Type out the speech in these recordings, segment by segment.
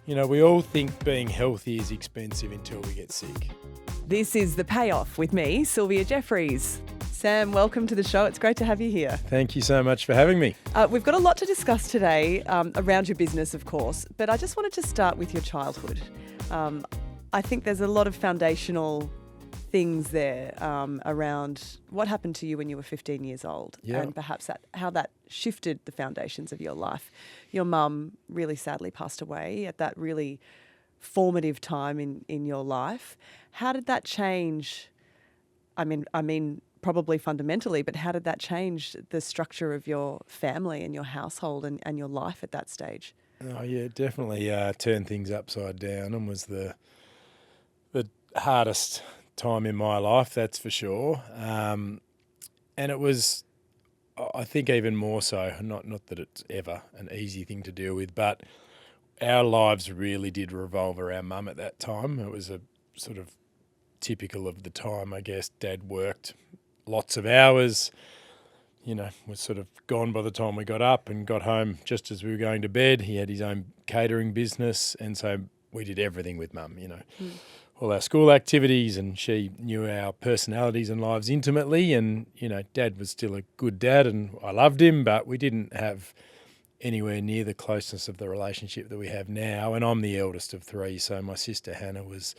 You know, we all think being healthy is expensive until we get sick. This is The Payoff with me, Sylvia Jeffries. Sam, welcome to the show. It's great to have you here. Thank you so much for having me. We've got a lot to discuss today around your business, of course, but I just wanted to start with your childhood. I think there's a lot of foundational things there around what happened to you when you were 15 years old and perhaps how that shifted the foundations of your life. Your mum really sadly passed away at that really formative time in your life. How did that change? I mean, probably fundamentally, but how did that change the structure of your family and your household and your life at that stage? Oh yeah, definitely turned things upside down and was the hardest time in my life, that's for sure. And it was, I think, even more so, not that it's ever an easy thing to deal with, but our lives really did revolve around mum at that time. It was a sort of typical of the time, I guess. Dad worked lots of hours, you know, was sort of gone by the time we got up and got home just as we were going to bed. He had his own catering business, and so we did everything with mum, you know. All our school activities, and she knew our personalities and lives intimately, and, you know, Dad was still a good dad and I loved him, but we didn't have anywhere near the closeness of the relationship that we have now. And I'm the eldest of three, so my sister Hannah was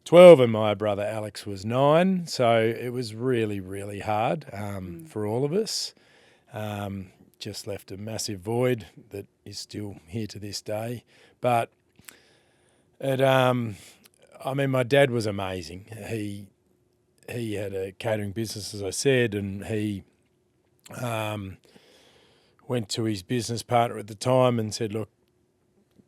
12 and my brother Alex was 9, so it was really, really hard for all of us. Just left a massive void that is still here to this day. But it, I mean, my dad was amazing. He had a catering business, as I said, and he went to his business partner at the time and said, look,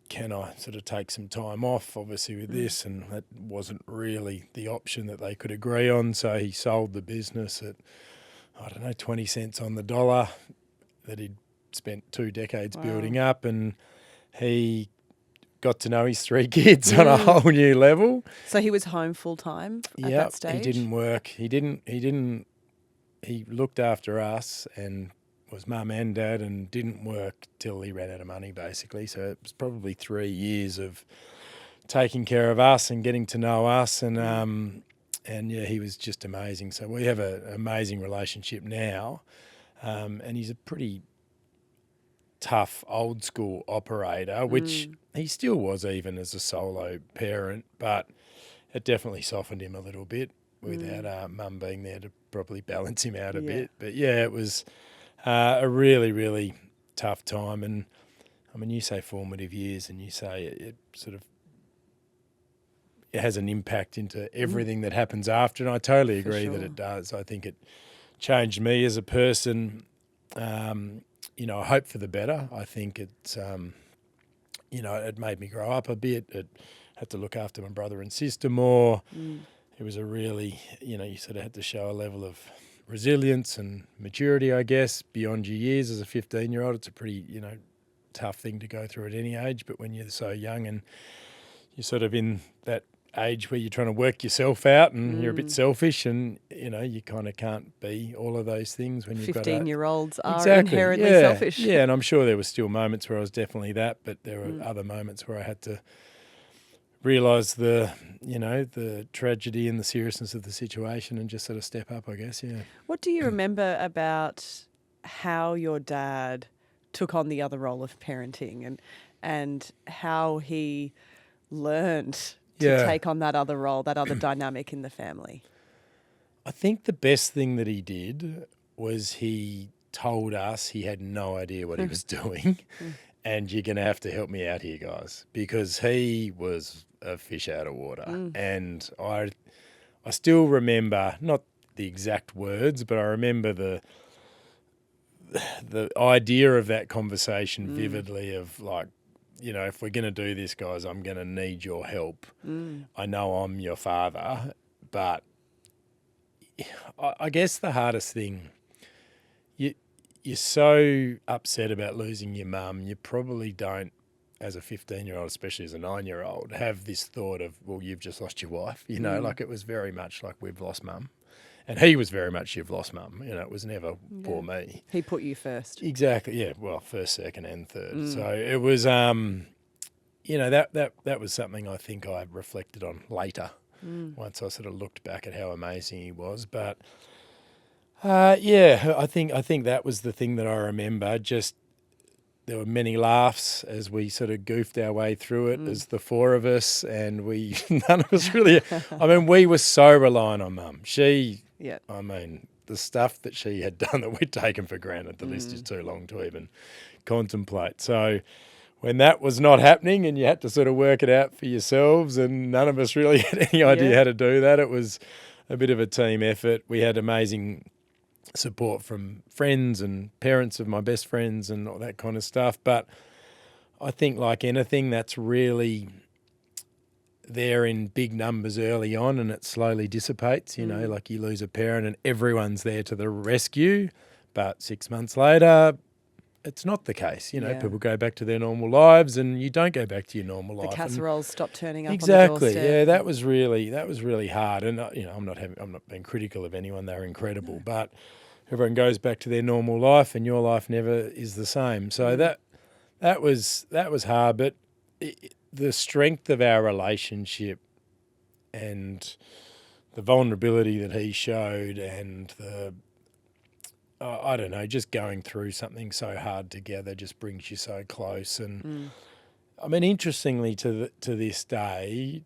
can I sort of take some time off, obviously, with this? And that wasn't really the option that they could agree on. So he sold the business at, 20 cents on the dollar that he'd spent 2 decades building up. And he got to know his 3 kids on a whole new level. So he was home full time at that stage? He didn't work. He looked after us and was mum and dad and didn't work till he ran out of money, basically. So it was probably 3 years of taking care of us and getting to know us. And yeah, he was just amazing. So we have an amazing relationship now. And he's a pretty tough old school operator, which he still was even as a solo parent, but it definitely softened him a little bit without mum being there to probably balance him out a bit. But yeah, it was a really, really tough time. And I mean, you say formative years and you say it sort of, it has an impact into everything that happens after. And I totally agree that it does. I think it changed me as a person. You know, I hope for the better. I think it's, you know, it made me grow up a bit. It had to look after my brother and sister more. It was a really, you know, you sort of had to show a level of resilience and maturity, I guess, beyond your years as a 15-year-old. It's a pretty, you know, tough thing to go through at any age, but when you're so young and you're sort of in that age where you're trying to work yourself out and you're a bit selfish and, you know, you kind of can't be all of those things when you've 15-year-olds are inherently selfish. Yeah, and I'm sure there were still moments where I was definitely that, but there were other moments where I had to realise the, you know, the tragedy and the seriousness of the situation and just sort of step up, I guess, yeah. What do you remember about how your dad took on the other role of parenting and how he learned to take on that other role, that other dynamic in the family? I think the best thing that he did was he told us he had no idea what he was doing and you're going to have to help me out here, guys, because he was a fish out of water. And I still remember, not the exact words, but I remember the idea of that conversation vividly of like, you know, if we're going to do this, guys, I'm going to need your help. I know I'm your father, but I guess the hardest thing, you're so upset about losing your mum, you probably don't, as a 15-year-old, especially as a 9-year-old, have this thought of, well, you've just lost your wife. You know, like it was very much like we've lost mum. And he was very much, you've lost mum. You know, it was never for me. He put you first. Exactly, yeah. Well, first, second and third. So it was, that was something I think I reflected on later once I sort of looked back at how amazing he was. But I think that was the thing that I remember. Just there were many laughs as we sort of goofed our way through it as the four of us, and we none of us really. I mean, we were so reliant on Mum. I mean, the stuff that she had done that we'd taken for granted. The list is too long to even contemplate. So when that was not happening and you had to sort of work it out for yourselves, and none of us really had any idea how to do that, it was a bit of a team effort. We had amazing support from friends and parents of my best friends and all that kind of stuff. But I think, like anything, that's really there in big numbers early on, and it slowly dissipates. Like you lose a parent and everyone's there to the rescue, but 6 months later, it's not the case. People go back to their normal lives, and you don't go back to your normal life. The casseroles stop turning up. Exactly. On the doorstep. Yeah, that was really hard. And I'm not being critical of anyone. They're incredible, but everyone goes back to their normal life, and your life never is the same. So that was hard. But the strength of our relationship and the vulnerability that he showed, and I don't know, just going through something so hard together just brings you so close. And I mean, interestingly, to this day,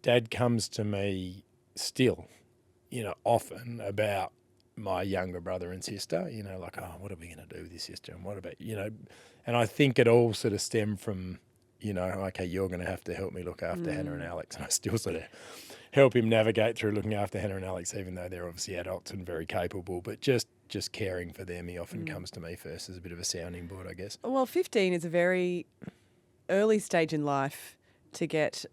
Dad comes to me still, often about my younger brother and sister, like, oh, what are we going to do with your sister? And what about, and I think it all sort of stemmed from, okay, you're going to have to help me look after Hannah and Alex. And I still sort of help him navigate through looking after Hannah and Alex, even though they're obviously adults and very capable, but just caring for them. He often comes to me first as a bit of a sounding board, I guess. Well, 15 is a very early stage in life to get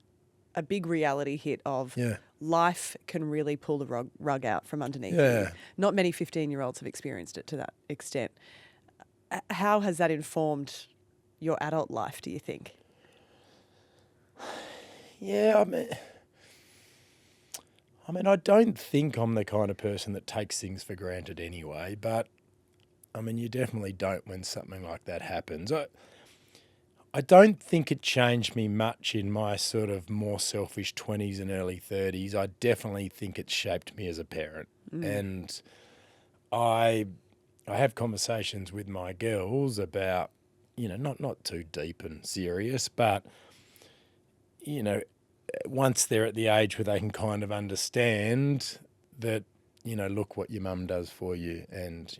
a big reality hit of life can really pull the rug out from underneath you. Not many 15-year-olds have experienced it to that extent. How has that informed your adult life, do you think? Yeah, I mean, I don't think I'm the kind of person that takes things for granted anyway, but, I mean, you definitely don't when something like that happens. I don't think it changed me much in my sort of more selfish 20s and early 30s. I definitely think it shaped me as a parent. And I have conversations with my girls about, not too deep and serious, but, once they're at the age where they can kind of understand that, look what your mum does for you, and,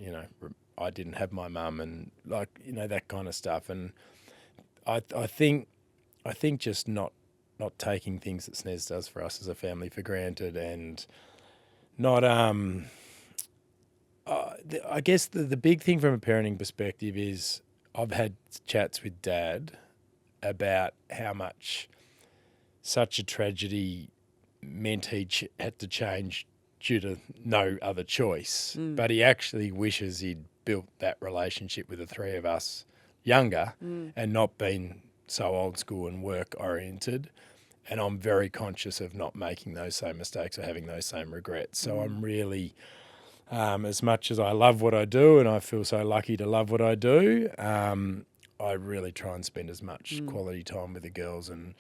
I didn't have my mum, and like, that kind of stuff. And I think just not taking things that SNES does for us as a family for granted, and not I guess the big thing from a parenting perspective is I've had chats with Dad about how much such a tragedy meant he had to change due to no other choice. But he actually wishes he'd built that relationship with the three of us younger and not been so old school and work oriented. And I'm very conscious of not making those same mistakes or having those same regrets. So I'm really, as much as I love what I do and I feel so lucky to love what I do, I really try and spend as much quality time with the girls and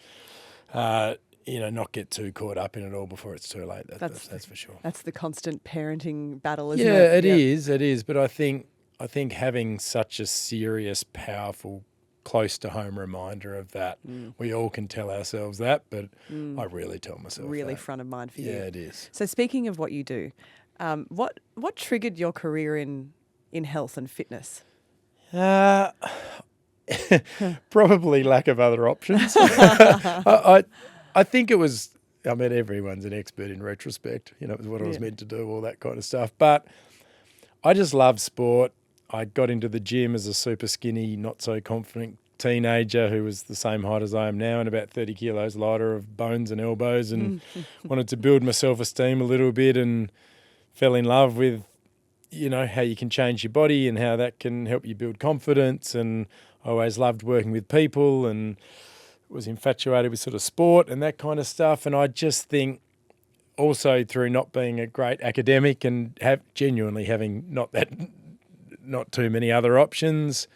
not get too caught up in it all before it's too late. That's for sure. That's the constant parenting battle, isn't it? Yeah, it is. But I think having such a serious, powerful, close to home reminder of that, we all can tell ourselves that, but I really tell myself really that. front of mind for you. Yeah, it is. So speaking of what you do, what triggered your career in health and fitness? Probably lack of other options. I think it was, I mean, everyone's an expert in retrospect. It was what I was meant to do, all that kind of stuff. But I just love sport. I got into the gym as a super skinny, not so confident teenager who was the same height as I am now and about 30 kilos lighter of bones and elbows, and wanted to build my self-esteem a little bit, and fell in love with, how you can change your body and how that can help you build confidence. And I always loved working with people and was infatuated with sort of sport and that kind of stuff. And I just think also through not being a great academic and genuinely having not too many other options,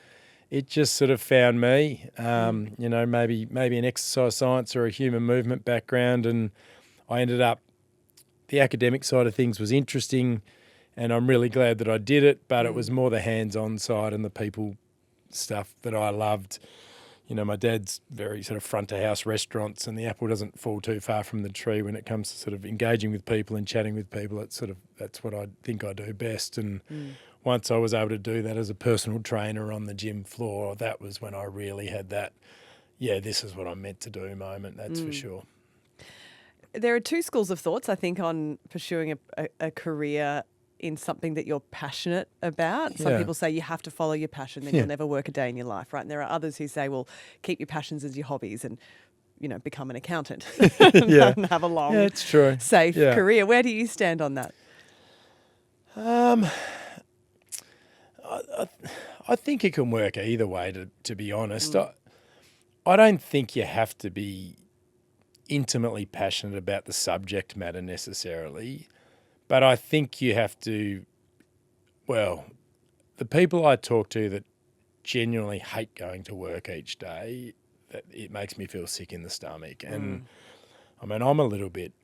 it just sort of found me. You know, maybe an exercise science or a human movement background, and I ended up. The academic side of things was interesting, and I'm really glad that I did it. But it was more the hands-on side and the people stuff that I loved. You know, my dad's very sort of front-of-house restaurants, and the apple doesn't fall too far from the tree when it comes to sort of engaging with people and chatting with people. It's sort of that's what I think I do best. And once I was able to do that as a personal trainer on the gym floor, that was when I really had that, yeah, this is what I'm meant to do moment. That's for sure. There are two schools of thoughts, I think, on pursuing a career in something that you're passionate about. Some people say you have to follow your passion, then you'll never work a day in your life, right? And there are others who say, well, keep your passions as your hobbies and, you know, become an accountant and have a long, it's true. safe career. Where do you stand on that? I think it can work either way, to be honest. I don't think you have to be intimately passionate about the subject matter necessarily, but I think you have to, well, the people I talk to that genuinely hate going to work each day, it makes me feel sick in the stomach. And I mean, I'm a little bit,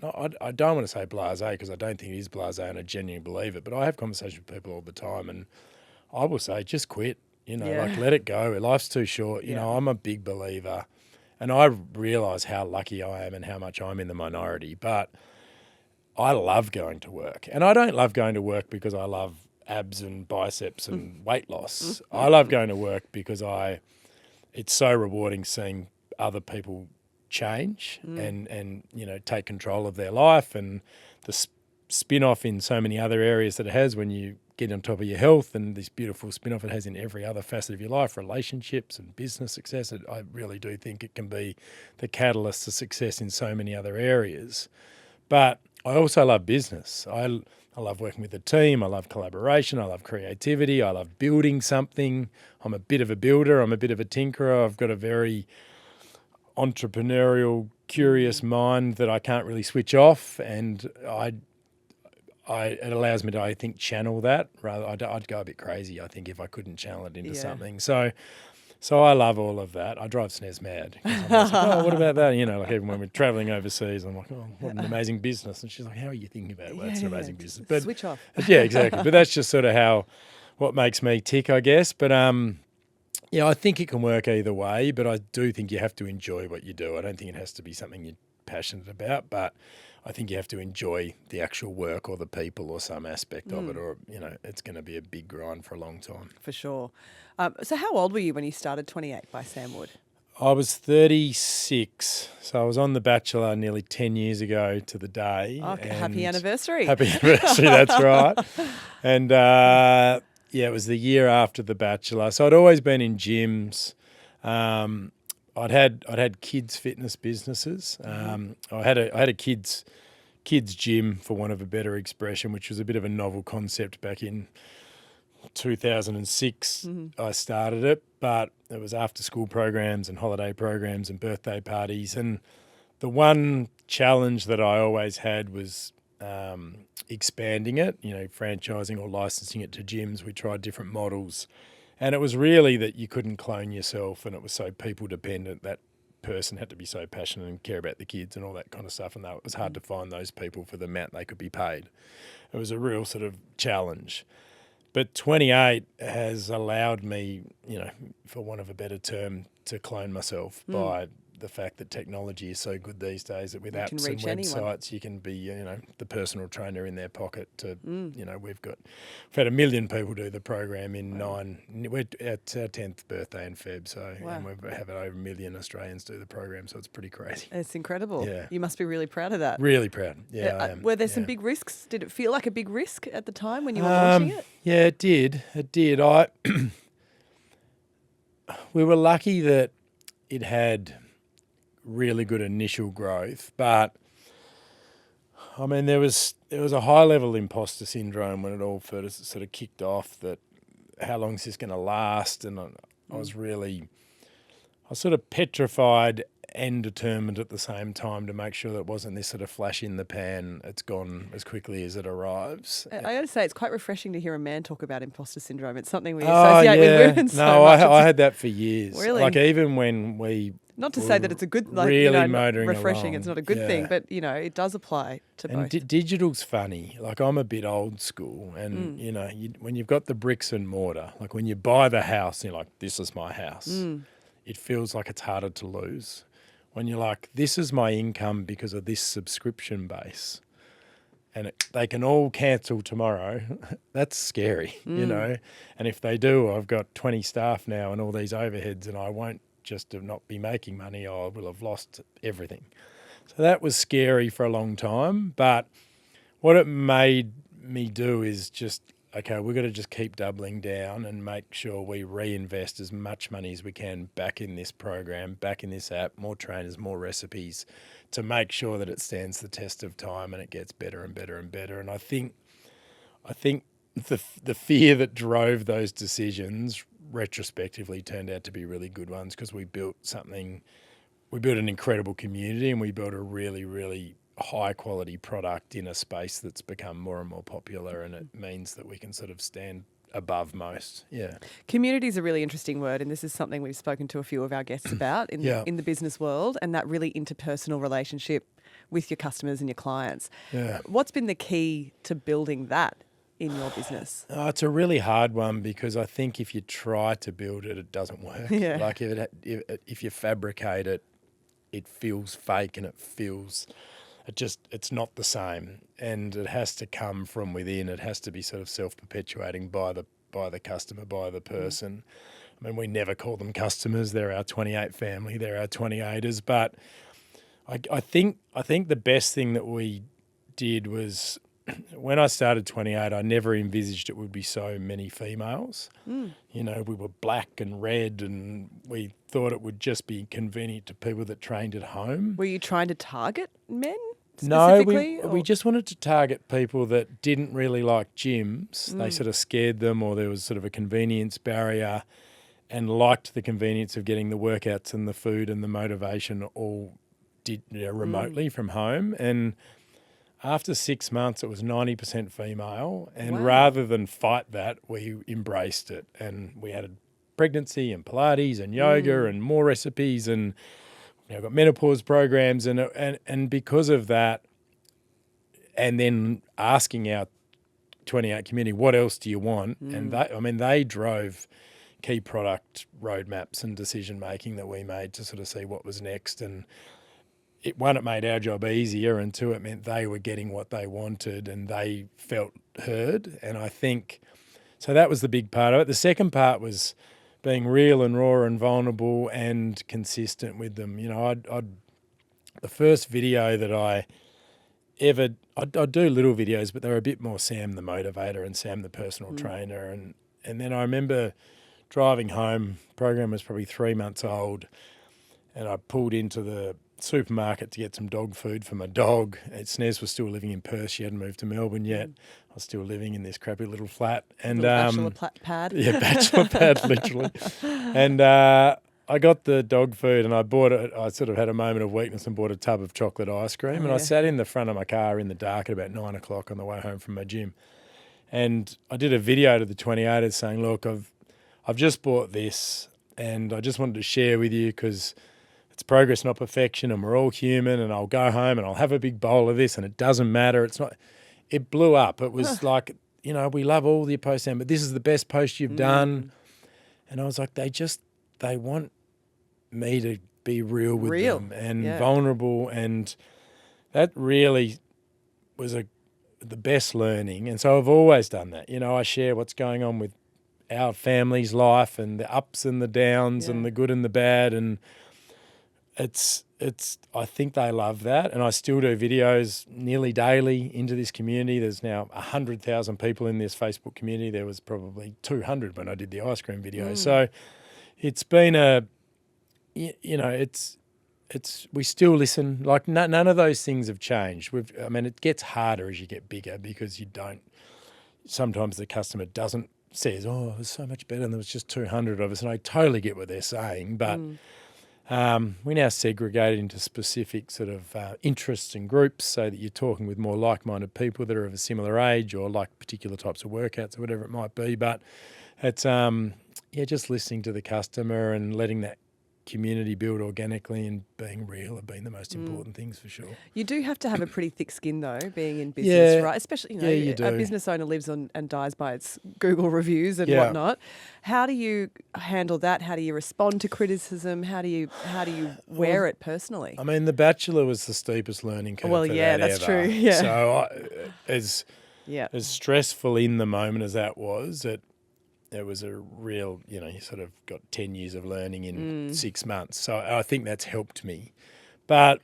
I don't want to say blasé because I don't think it is blasé and I genuinely believe it, but I have conversations with people all the time and I will say, just quit, you know, like let it go. Life's too short. You know, I'm a big believer. And I realise how lucky I am and how much I'm in the minority. But I love going to work. And I don't love going to work because I love abs and biceps and weight loss. I love going to work because it's so rewarding seeing other people change and you know, take control of their life, and the spin-off in so many other areas that it has when you get on top of your health, and this beautiful spin-off it has in every other facet of your life, relationships and business success. I really do think it can be the catalyst to success in so many other areas. But I also love business. I love working with a team. I love collaboration. I love creativity. I love building something. I'm a bit of a builder. I'm a bit of a tinkerer. I've got a very entrepreneurial, curious mind that I can't really switch off, and it allows me to, I think, channel that. Rather, I'd go a bit crazy, I think, if I couldn't channel it into something. So I love all of that. I drive Snez mad. I'm like, oh, what about that? You know, like even when we're travelling overseas, I'm like, oh, what an amazing business. And she's like, how are you thinking about it? Well, it's an amazing business. But switch off. Yeah, exactly. But that's just sort of what makes me tick, I guess. But yeah, I think it can work either way. But I do think you have to enjoy what you do. I don't think it has to be something you're passionate about, but I think you have to enjoy the actual work or the people or some aspect of it, or, you know, it's going to be a big grind for a long time. For sure. So how old were you when you started 28 by Sam Wood? I was 36, so I was on The Bachelor nearly 10 years ago to the day. Oh, happy anniversary. Happy anniversary, that's right. And yeah, it was the year after The Bachelor. So I'd always been in gyms. I'd had kids fitness businesses. I had a kids gym, for want of a better expression, which was a bit of a novel concept back in 2006. I started it, but it was after school programs and holiday programs and birthday parties. And the one challenge that I always had was expanding it, you know, franchising or licensing it to gyms. We tried different models. And it was really that you couldn't clone yourself, and it was so people dependent. That person had to be so passionate and care about the kids and all that kind of stuff, and it was hard to find those people for the amount they could be paid. It was a real sort of challenge. But 28 has allowed me, you know, for want of a better term, to clone myself by the fact that technology is so good these days that with apps and websites, you can be, you know, the personal trainer in their pocket to, you know, we've had 1 million people do the program in we're at our 10th birthday in Feb, so and we've had over 1 million Australians do the program, so it's pretty crazy. It's incredible. Yeah. You must be really proud of that. Really proud. Yeah, I am. Were there some big risks? Did it feel like a big risk at the time when you were launching it? Yeah, it did. It did. We were lucky that it had really good initial growth, but I mean there was a high level imposter syndrome when it all first sort of kicked off, that how long is this going to last, and I was sort of petrified and determined at the same time to make sure that it wasn't this sort of flash in the pan, it's gone as quickly as it arrives. I got to say, it's quite refreshing to hear a man talk about imposter syndrome. It's something we Oh, associate with yeah. women so No, much. I had that for years. Really? Like even when we Not to were say that it's a good, like, really motoring refreshing. along. It's not a good thing, Yeah. but it does apply to And both. digital's funny. Like I'm a bit old school, and when you've got the bricks and mortar, like when you buy the house, you're like, "This is my house." It feels like it's harder to lose. When you're like, "This is my income because of this subscription base," and they can all cancel tomorrow. That's scary, And if they do, I've got 20 staff now and all these overheads, and I won't just not be making money. I will have lost everything. So that was scary for a long time. But what it made me do is just, okay, we've got to just keep doubling down and make sure we reinvest as much money as we can back in this program, back in this app, more trainers, more recipes, to make sure that it stands the test of time and it gets better and better and better. And I think the fear that drove those decisions retrospectively turned out to be really good ones, because we built an incredible community, and we built a really, really high quality product in a space that's become more and more popular, and it means that we can sort of stand above most. Yeah. Community is a really interesting word, and this is something we've spoken to a few of our guests about in the business world, and that really interpersonal relationship with your customers and your clients. Yeah. What's been the key to building that in your business? It's a really hard one, because I think if you try to build it, it doesn't work. Yeah. Like if you fabricate it, it feels fake, and it's not the same, and it has to come from within. It has to be sort of self-perpetuating by the customer, by the person. I mean, we never call them customers. They're our 28 family. They're our 28ers. But I think the best thing that we did was, when I started 28, I never envisaged it would be so many females. We were black and red, and we thought it would just be convenient to people that trained at home. Were you trying to target men No, specifically? we just wanted to target people that didn't really like gyms. They sort of scared them, or there was sort of a convenience barrier, and liked the convenience of getting the workouts and the food and the motivation all remotely from home. And after 6 months, it was 90% female. And Wow. rather than fight that, we embraced it. And we added pregnancy and Pilates and yoga and more recipes, and got menopause programs. And because of that, and then asking our 28 community, what else do you want? And they drove key product roadmaps and decision making that we made to sort of see what was next. And it made our job easier, and two, it meant they were getting what they wanted and they felt heard. And I think, so that was the big part of it. The second part was being real and raw and vulnerable and consistent with them. The first video that I do little videos, but they were a bit more Sam the motivator and Sam the personal trainer. And then I remember driving home, program was probably 3 months old, and I pulled into the supermarket to get some dog food for my dog. Snez was still living in Perth. She hadn't moved to Melbourne yet. I was still living in this crappy little flat. And Bachelor pad. Yeah, bachelor pad, literally. And I got the dog food, and I bought it. I sort of had a moment of weakness and bought a tub of chocolate ice cream. And I sat in the front of my car in the dark at about 9 o'clock on the way home from my gym. And I did a video to the 28ers saying, look, I've just bought this, and I just wanted to share with you, because it's progress, not perfection, and we're all human, and I'll go home and I'll have a big bowl of this, and it doesn't matter. It blew up. It was like, we love all your posts, but this is the best post you've done. And I was like, they want me to be real with them and vulnerable. And that really was the best learning. And so I've always done that. I share what's going on with our family's life, and the ups and the downs and the good and the bad. And I think they love that. And I still do videos nearly daily into this community. There's now 100,000 people in this Facebook community. There was probably 200 when I did the ice cream video. So it's been we still listen. Like none of those things have changed. It gets harder as you get bigger, because sometimes the customer says, oh, it was so much better, and there was just 200 of us. And I totally get what they're saying, but We now segregate it into specific sort of interests and groups so that you're talking with more like-minded people that are of a similar age or like particular types of workouts or whatever it might be. But it's, just listening to the customer and letting that community build organically and being real have been the most important things for sure. You do have to have a pretty thick skin though, being in business, right? Especially, you do. A business owner lives on and dies by its Google reviews and whatnot. How do you handle that? How do you respond to criticism? How do you wear it personally? I mean, The Bachelor was the steepest learning curve. Well, for yeah, that that's ever. true. Yeah. So as stressful in the moment as that was, it was a real, you sort of got 10 years of learning in 6 months. So I think that's helped me. But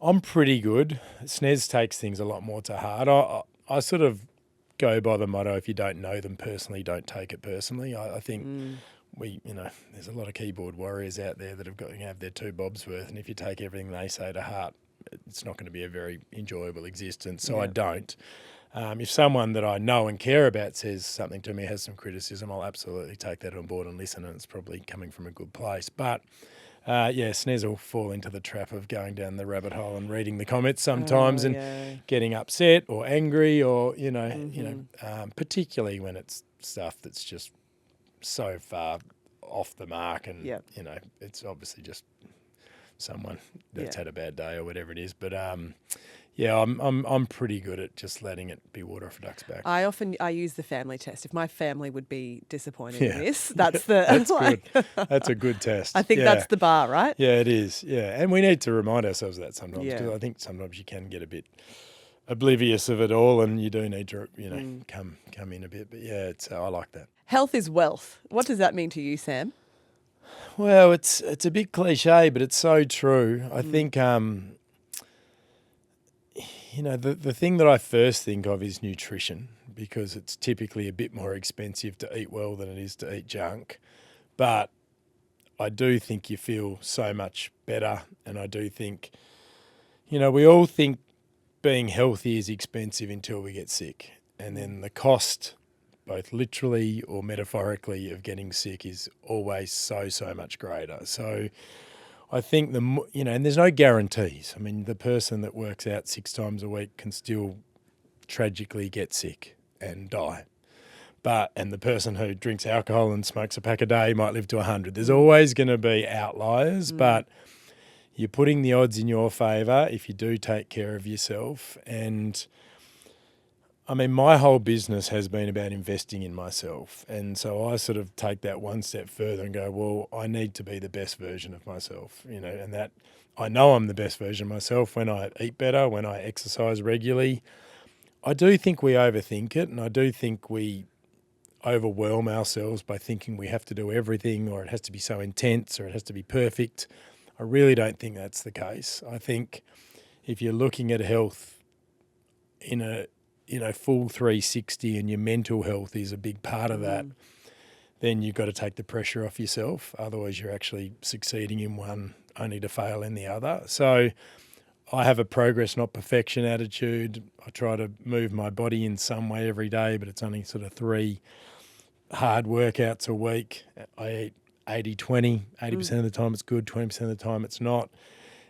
I'm pretty good. Snez takes things a lot more to heart. I sort of go by the motto, if you don't know them personally, don't take it personally. I think there's a lot of keyboard warriors out there that have their 2 bobs worth. And if you take everything they say to heart, it's not going to be a very enjoyable existence. So I don't. If someone that I know and care about says something to me, has some criticism, I'll absolutely take that on board and listen, and it's probably coming from a good place. But, Snez will fall into the trap of going down the rabbit hole and reading the comments sometimes and getting upset or angry or, particularly when it's stuff that's just so far off the mark and, it's obviously just someone that's had a bad day or whatever it is. But, I'm pretty good at just letting it be water off a duck's back. I use the family test. If my family would be disappointed in this, that's good. That's a good test. I think that's the bar, right? Yeah, it is. Yeah, and we need to remind ourselves of that sometimes because I think sometimes you can get a bit oblivious of it all, and you do need to come in a bit. But I like that. Health is wealth. What does that mean to you, Sam? Well, it's a bit cliche, but it's so true. I think. The thing that I first think of is nutrition because it's typically a bit more expensive to eat well than it is to eat junk. But I do think you feel so much better, and I do think, we all think being healthy is expensive until we get sick. And then the cost, both literally or metaphorically, of getting sick is always so much greater. So I think and there's no guarantees. I mean, the person that works out 6 times a week can still tragically get sick and die. And the person who drinks alcohol and smokes a pack a day might live to 100. There's always going to be outliers, but you're putting the odds in your favour if you do take care of yourself. And I mean, my whole business has been about investing in myself. And so I sort of take that one step further and go, well, I need to be the best version of myself, and that I know I'm the best version of myself when I eat better, when I exercise regularly. I do think we overthink it, and I do think we overwhelm ourselves by thinking we have to do everything or it has to be so intense or it has to be perfect. I really don't think that's the case. I think if you're looking at health in a full 360 and your mental health is a big part of that, then you've got to take the pressure off yourself. Otherwise, you're actually succeeding in one only to fail in the other. So I have a progress, not perfection attitude. I try to move my body in some way every day, but it's only sort of 3 hard workouts a week. I eat 80-20. 80% of the time it's good, 20% of the time it's not.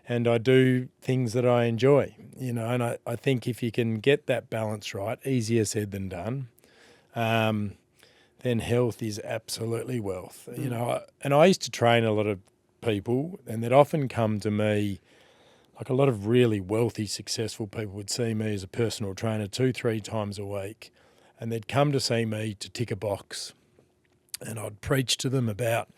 And I do things that I enjoy, and I think if you can get that balance right, easier said than done, then health is absolutely wealth. And I used to train a lot of people, and they'd often come to me, like a lot of really wealthy, successful people would see me as a personal trainer 2-3 times a week, and they'd come to see me to tick a box, and I'd preach to them about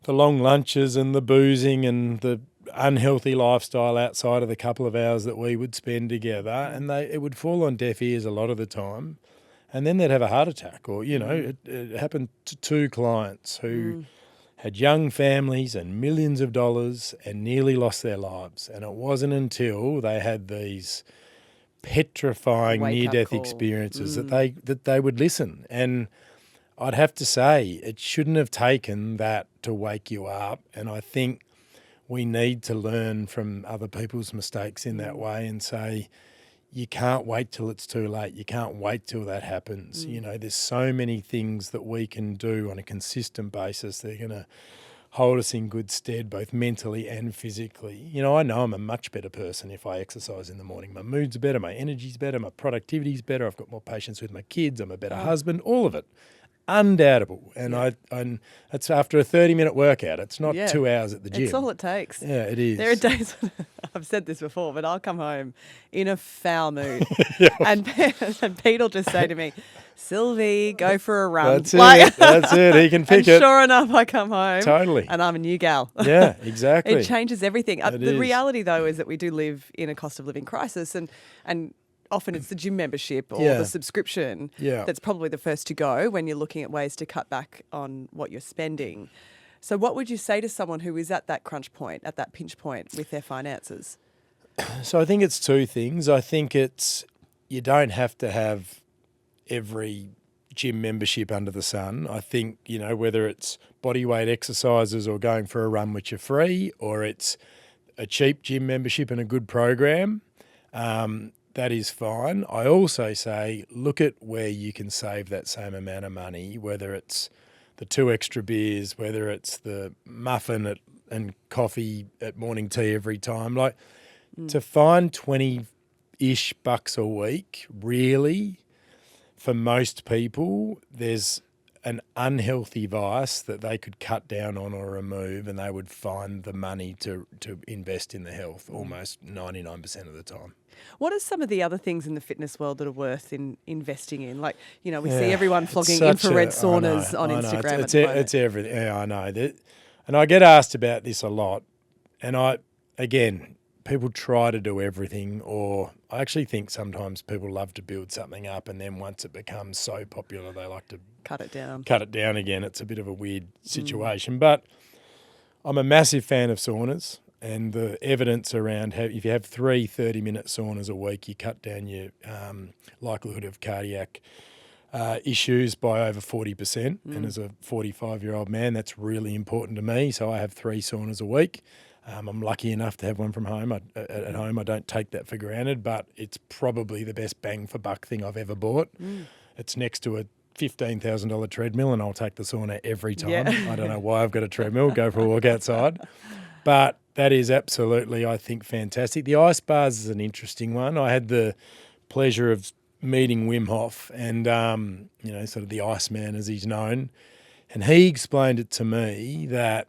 the long lunches and the boozing and the unhealthy lifestyle outside of the couple of hours that we would spend together, and it would fall on deaf ears a lot of the time, and then they'd have a heart attack. Or it happened to 2 clients who had young families and millions of dollars and nearly lost their lives, and it wasn't until they had these petrifying near-death experiences that they would listen. And I'd have to say it shouldn't have taken that to wake you up, and I think we need to learn from other people's mistakes in that way and say, you can't wait till it's too late. You can't wait till that happens. There's so many things that we can do on a consistent basis that are going to hold us in good stead, both mentally and physically. You know, I know I'm a much better person if I exercise in the morning. My mood's better, my energy's better, my productivity's better. I've got more patience with my kids. I'm a better husband, all of it. Undoubtable. And it's after a 30-minute workout. It's not 2 hours at the gym. It's all it takes. Yeah, it is. There are days when I've said this before, but I'll come home in a foul mood. and Pete will just say to me, Sylvie, go for a run. That's it. That's it. He can pick it. Sure enough, I come home. Totally. And I'm a new gal. Yeah, exactly. It changes everything. The is. reality, though, is that we do live in a cost of living crisis, and often it's the gym membership or the subscription that's probably the first to go when you're looking at ways to cut back on what you're spending. So what would you say to someone who is at that crunch point, at that pinch point with their finances? So I think it's two things. I think it's you don't have to have every gym membership under the sun. I think, you know, whether it's body weight exercises or going for a run which are free, or it's a cheap gym membership and a good program, that is fine. I also say look at where you can save that same amount of money, whether it's the 2 extra beers, whether it's the muffin and coffee at morning tea every time. Like to find 20-ish bucks a week, really, for most people, there's an unhealthy vice that they could cut down on or remove, and they would find the money to invest in the health almost 99% of the time. What are some of the other things in the fitness world that are worth investing in? Like, you know, we see everyone flogging infrared saunas on Instagram at the moment. It's everything. Yeah, I know. And I get asked about this a lot. And people try to do everything, or I actually think sometimes people love to build something up, and then once it becomes so popular, they like to cut it down again. It's a bit of a weird situation. But I'm a massive fan of saunas. And the evidence around if you have 3 30-minute saunas a week, you cut down your likelihood of cardiac issues by over 40%. And as a 45-year-old man, that's really important to me. So I have 3 saunas a week. I'm lucky enough to have one from home. At home, I don't take that for granted, but it's probably the best bang for buck thing I've ever bought. It's next to a $15,000 treadmill, and I'll take the sauna every time. Yeah. I don't know why I've got a treadmill. Go for a walk outside. But that is absolutely, I think, fantastic. The ice bars is an interesting one. I had the pleasure of meeting Wim Hof and, sort of the Iceman as he's known. And he explained it to me that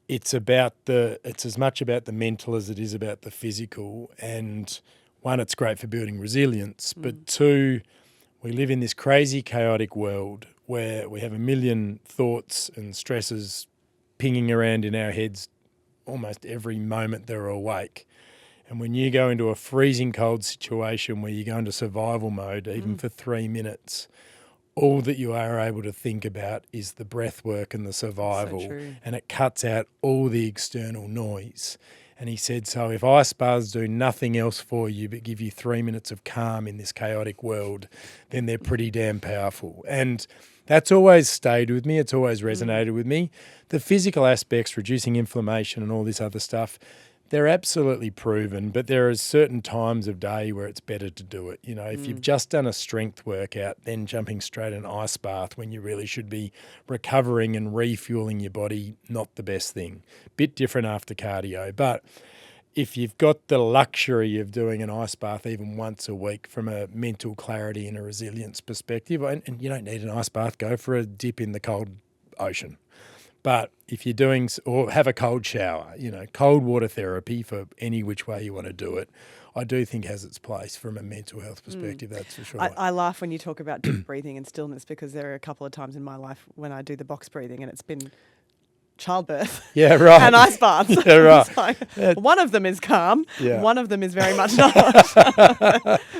it's as much about the mental as it is about the physical. And one, it's great for building resilience. But 2, we live in this crazy, chaotic world where we have a million thoughts and stresses pinging around in our heads almost every moment they're awake. And when you go into a freezing cold situation where you go into survival mode, even for 3 minutes, all that you are able to think about is the breath work and the survival. So true. And it cuts out all the external noise. And he said, so if ice baths do nothing else for you but give you 3 minutes of calm in this chaotic world, then they're pretty damn powerful. And that's always stayed with me. It's always resonated with me. The physical aspects, reducing inflammation and all this other stuff, they're absolutely proven, but there are certain times of day where it's better to do it. You know, if you've just done a strength workout, then jumping straight in an ice bath when you really should be recovering and refueling your body, not the best thing. Bit different after cardio. But if you've got the luxury of doing an ice bath even once a week from a mental clarity and a resilience perspective, and you don't need an ice bath, go for a dip in the cold ocean. But if you're doing, or have a cold shower, cold water therapy for any which way you want to do it, I do think has its place from a mental health perspective, that's for sure. I laugh when you talk about deep breathing and stillness, because there are a couple of times in my life when I do the box breathing and it's been childbirth and ice baths. Yeah, right. Like, one of them is calm, one of them is very much not.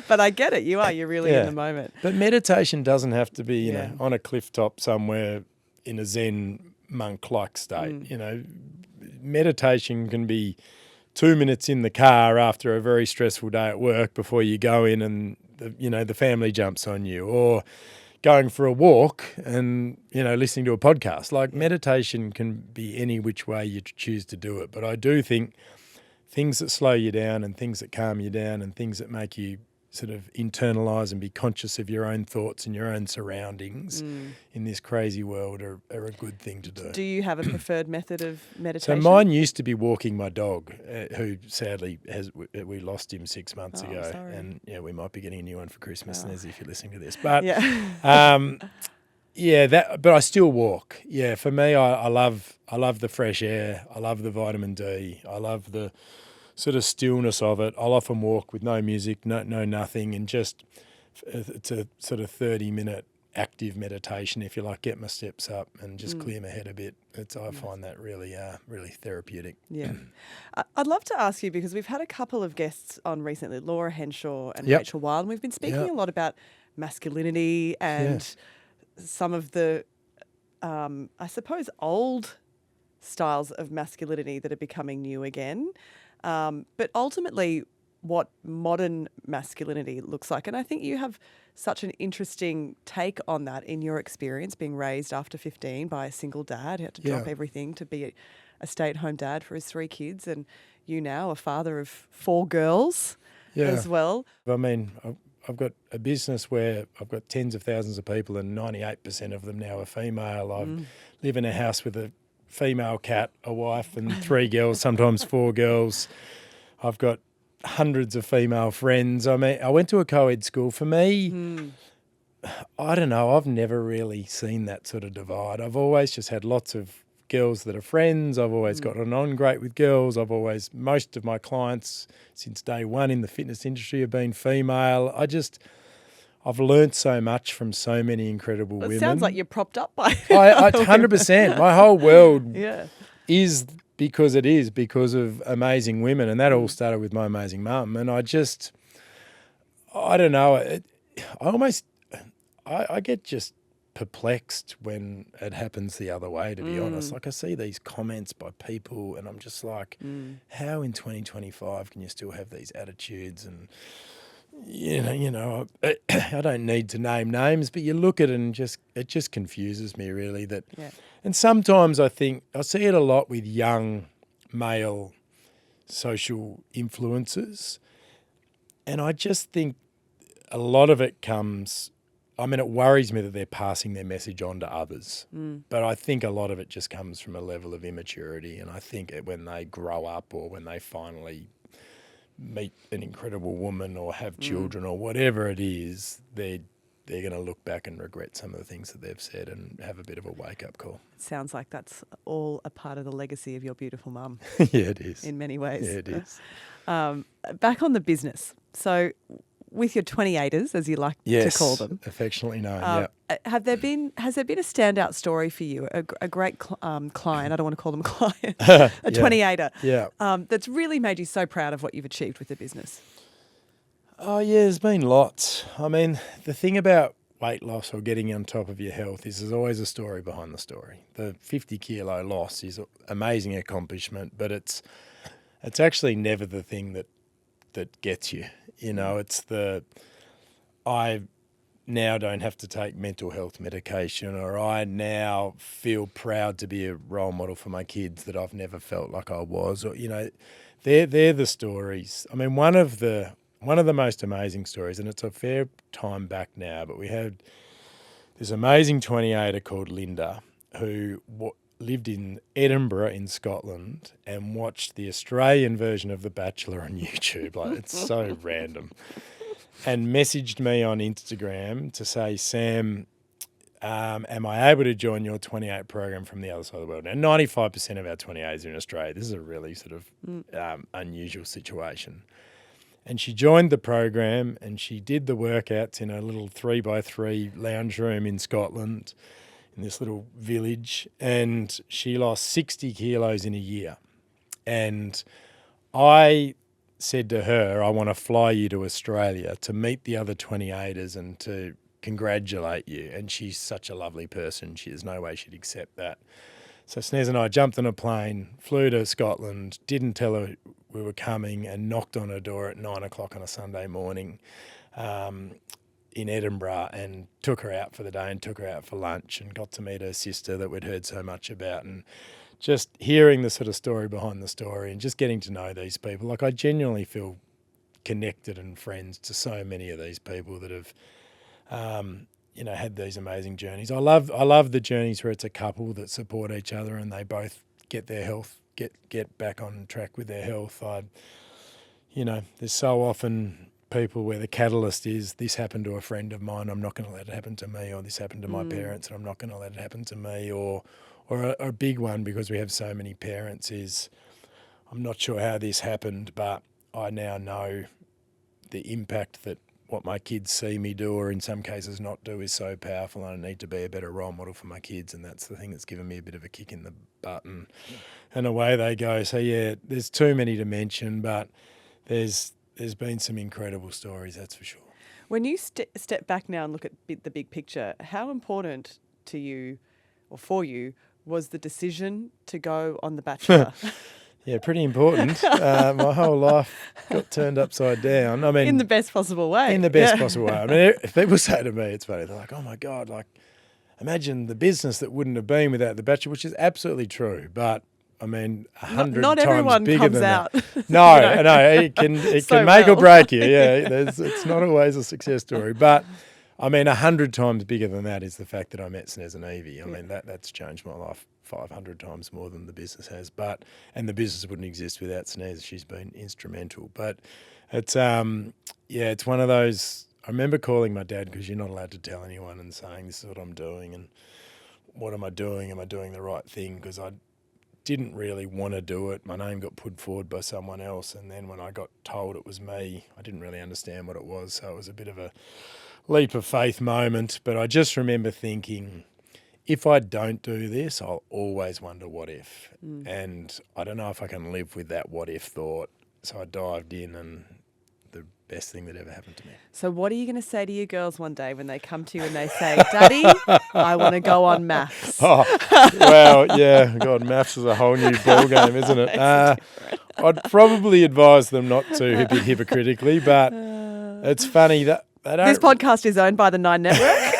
But I get it, you're really in the moment. But meditation doesn't have to be, on a cliff top somewhere in a Zen monk-like state. Meditation can be 2 minutes in the car after a very stressful day at work before you go in and the family jumps on you, or going for a walk and listening to a podcast. Like, meditation can be any which way you choose to do it. But I do think things that slow you down and things that calm you down and things that make you sort of internalise and be conscious of your own thoughts and your own surroundings in this crazy world are a good thing to do. Do you have a preferred method of So meditation? mine used to be walking my dog, who sadly we lost him 6 months Oh, ago, sorry. and we might be getting a new one for Christmas. And as if you're listening to this, but but I still walk. Yeah, for me, I love the fresh air. I love the vitamin D. I love the sort of stillness of it. I'll often walk with no music, no nothing, and just it's a sort of 30-minute active meditation, if you like. Get my steps up and just clear my head a bit. I find that really therapeutic. Yeah. I'd love to ask you, because we've had a couple of guests on recently, Laura Henshaw and Yep. Rachel Wild, and we've been speaking Yep. a lot about masculinity and some of the, I suppose, old styles of masculinity that are becoming new again. But ultimately, what modern masculinity looks like. And I think you have such an interesting take on that in your experience, being raised after 15 by a single dad who had to drop everything to be a stay-at-home dad for his 3 kids, and you now a father of 4 girls as well. I mean, I've got a business where I've got tens of thousands of people and 98% of them now are female. I live in a house with a female cat, a wife, and 3 girls, sometimes 4 girls. I've got hundreds of female friends. I mean, I went to a co-ed school. For me, I don't know, I've never really seen that sort of divide. I've always just had lots of girls that are friends. I've always gotten on great with girls. Most of my clients since day one in the fitness industry have been female. I've learnt so much from so many incredible women. It sounds like you're propped up by it. I 100%. My whole world Yeah. is because of amazing women, and that all started with my amazing mum. And I don't know, I get just perplexed when it happens the other way, to be honest. Like, I see these comments by people and I'm just like, how in 2025 can you still have these attitudes? And I don't need to name names, but you look at it and it just confuses me, really. And sometimes I think I see it a lot with young male social influencers, and I just think a lot of it comes. I mean, it worries me that they're passing their message on to others, but I think a lot of it just comes from a level of immaturity, and I think when they grow up or when they finally meet an incredible woman or have children or whatever it is, they're going to look back and regret some of the things that they've said and have a bit of a wake-up call. Sounds like that's all a part of the legacy of your beautiful mum. Yeah, it is. In many ways. Yeah, it is. Back on the business. So with your 28ers, as you like to call them. Affectionately known, has there been a standout story for you, a great client, I don't want to call them a client, a 28er, that's really made you so proud of what you've achieved with the business? Oh, yeah, there's been lots. I mean, the thing about weight loss or getting on top of your health is there's always a story behind the story. The 50-kilo loss is an amazing accomplishment, but it's actually never the thing that gets you. It's I now don't have to take mental health medication, or I now feel proud to be a role model for my kids that I've never felt like I was. Or, they're the stories. I mean, one of the most amazing stories, and it's a fair time back now, but we had this amazing 28er called Linda who lived in Edinburgh in Scotland and watched the Australian version of The Bachelor on YouTube. Like, it's so random. And messaged me on Instagram to say, Sam, am I able to join your 28 program from the other side of the world? Now, 95% of our 28s are in Australia. This is a really sort of unusual situation. And she joined the program and she did the workouts in a little 3x3 lounge room in Scotland, in this little village, and she lost 60 kilos in a year. And I said to her, I want to fly you to Australia to meet the other 28ers and to congratulate you. And she's such a lovely person. There's no way she'd accept that. So Snez and I jumped on a plane, flew to Scotland, didn't tell her we were coming, and knocked on her door at 9 o'clock on a Sunday morning in Edinburgh, and took her out for the day and took her out for lunch and got to meet her sister that we'd heard so much about, and just hearing the sort of story behind the story and just getting to know these people. Like, I genuinely feel connected and friends to so many of these people that have, had these amazing journeys. I love the journeys where it's a couple that support each other and they both get their health, get back on track with their health. There's so often people where the catalyst is, this happened to a friend of mine, I'm not going to let it happen to me, or this happened to my parents and I'm not going to let it happen to me, or a big one, because we have so many parents, is I'm not sure how this happened, but I now know the impact that what my kids see me do, or in some cases not do, is so powerful, and I need to be a better role model for my kids, and that's the thing that's given me a bit of a kick in the butt, and away they go. So yeah, there's too many to mention, but there's been some incredible stories, that's for sure. When you step back now and look at the big picture, how important to you, or for you, was the decision to go on The Bachelor? Yeah, pretty important. My whole life got turned upside down. I mean, in the best possible way. In the best possible way. I mean, if people say to me, it's funny, they're like, "Oh my God, like, imagine the business that wouldn't have been without The Bachelor," which is absolutely true. But I mean, 100 not times everyone bigger comes than out. that. No, no, it can So make or well. break you. Yeah, it's not always a success story, but I mean, 100 times bigger than that is the fact that I met Snez and Evie. I mean, that's changed my life 500 times more than the business has. And the business wouldn't exist without Snez. She's been instrumental. But it's it's one of those. I remember calling my dad, because you're not allowed to tell anyone, and saying, "This is what I'm doing, and what am I doing? Am I doing the right thing?" Because I didn't really want to do it. My name got put forward by someone else, and then when I got told it was me, I didn't really understand what it was. So it was a bit of a leap of faith moment. But I just remember thinking, if I don't do this, I'll always wonder what if. And I don't know if I can live with that what if thought. So I dived in, and the best thing that ever happened to me. So what are you going to say to your girls one day when they come to you and they say, "Daddy, I want to go on maths"? Oh, well, yeah. God, maths is a whole new ball game, isn't it? I'd probably advise them not to, a bit hypocritically, but it's funny that they don't. This podcast is owned by the Nine Network.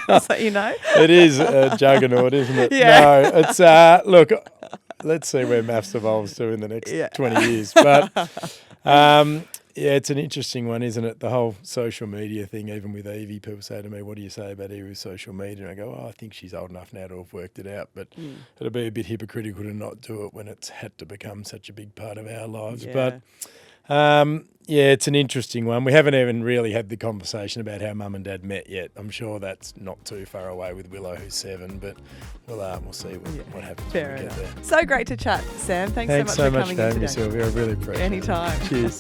Just so you know. It is a juggernaut, isn't it? Yeah. No, it's look. Let's see where maths evolves to in the next 20 years. But it's an interesting one, isn't it? The whole social media thing. Even with Evie, people say to me, "What do you say about Evie with social media?" And I go, "Oh, I think she's old enough now to have worked it out." But it'll be a bit hypocritical to not do it when it's had to become such a big part of our lives. Yeah. But it's an interesting one. We haven't even really had the conversation about how Mum and Dad met yet. I'm sure that's not too far away with Willow, who's 7, but we'll see what happens when we get there. So great to chat, Sam. Thanks so much for for coming in having me, today. Sylvia. I really appreciate it. Anytime. Cheers.